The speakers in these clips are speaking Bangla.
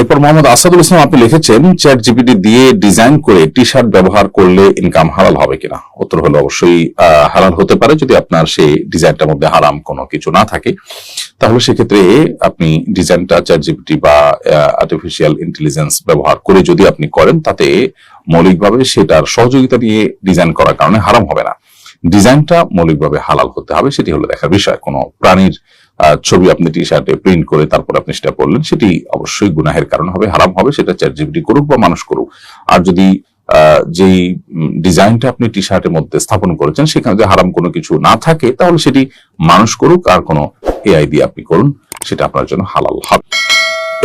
এরপর মোহাম্মদ আসাদুল ইসলাম আপনি লিখেছেন, চ্যাট জিপিটি দিয়ে ডিজাইন করে টি শার্ট ব্যবহার করলে ইনকাম হালাল হবে কিনা? উত্তর হলো অবশ্যই হালাল হতে পারে, যদি আপনার সেই ডিজাইনটার মধ্যে হারাম কোনো কিছু না থাকে। তাহলে সেক্ষেত্রে আপনি ডিজাইনটা চ্যাট জিপিটি বা আর্টিফিশিয়াল ইন্টেলিজেন্স ব্যবহার করে যদি আপনি করেন, তাতে মৌলিকভাবে সেটার সহযোগিতা নিয়ে ডিজাইন করার কারণে হারাম হবে না। ডিজাইনটা মৌলিকভাবে হালাল হতে হবে, সেটি হলো দেখার বিষয়। কোনো প্রাণীর ছবি আপনি টি শার্টে প্রিন্ট করে তারপর আপনি সেটা পড়লেন, সেটি অবশ্যই গুনাহের কারণ হবে, হারাম হবে, সেটা চ্যাট জিপিটি করুক বা মানুষ করুক। আর যদি যেই ডিজাইনটা আপনি টি শার্টের মধ্যে স্থাপন করেছেন সেখানে যদি হারাম কোনো কিছু না থাকে, তাহলে সেটি মানুষ করুক আর কোনো এআই দিয়ে আপনি করুন, সেটা আপনার জন্য হালাল হবে।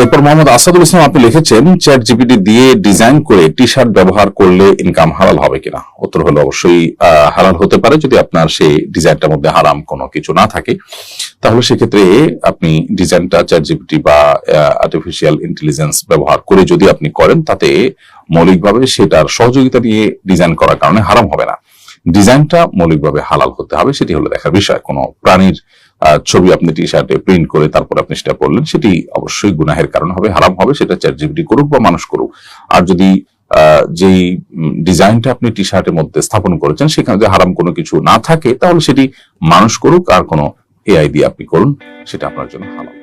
এরপর মোহাম্মদ আসাদুল ইসলাম আপনি লিখেছেন, চ্যাট জিপিটি দিয়ে ডিজাইন করে টি শার্ট ব্যবহার করলে ইনকাম হালাল হবে কিনা? উত্তর হলো অবশ্যই হালাল হতে পারে, যদি আপনার সেই ডিজাইনটার মধ্যে হারাম কোনো কিছু না থাকে। তাহলে সেক্ষেত্রে আপনি ডিজাইনটা চ্যাট জিপিটি বা আর্টিফিশিয়াল ইন্টেলিজেন্স ব্যবহার করে যদি আপনি করেন, তাতে মৌলিকভাবে সেটার সহযোগিতা নিয়ে ডিজাইন করার কারণে হারাম হবে না। ডিজাইনটা মৌলিকভাবে হালাল হতে হবে, সেটি হলো দেখার বিষয়। কোনো প্রাণীর ছবি আপনি টি শার্টে প্রিন্ট করে তারপর আপনি সেটা পড়লেন, সেটি অবশ্যই গুনাহের কারণ হবে, হারাম হবে, সেটা চ্যাট জিপিটি করুক বা মানুষ করুক। আর যদি যেই ডিজাইনটা আপনি টি শার্টের মধ্যে স্থাপন করেছেন সেখানে যদি হারাম কোনো কিছু না থাকে, তাহলে সেটি মানুষ করুক আর কোনো এআই দিয়ে আপনি করুন, সেটা আপনার জন্য হালাল।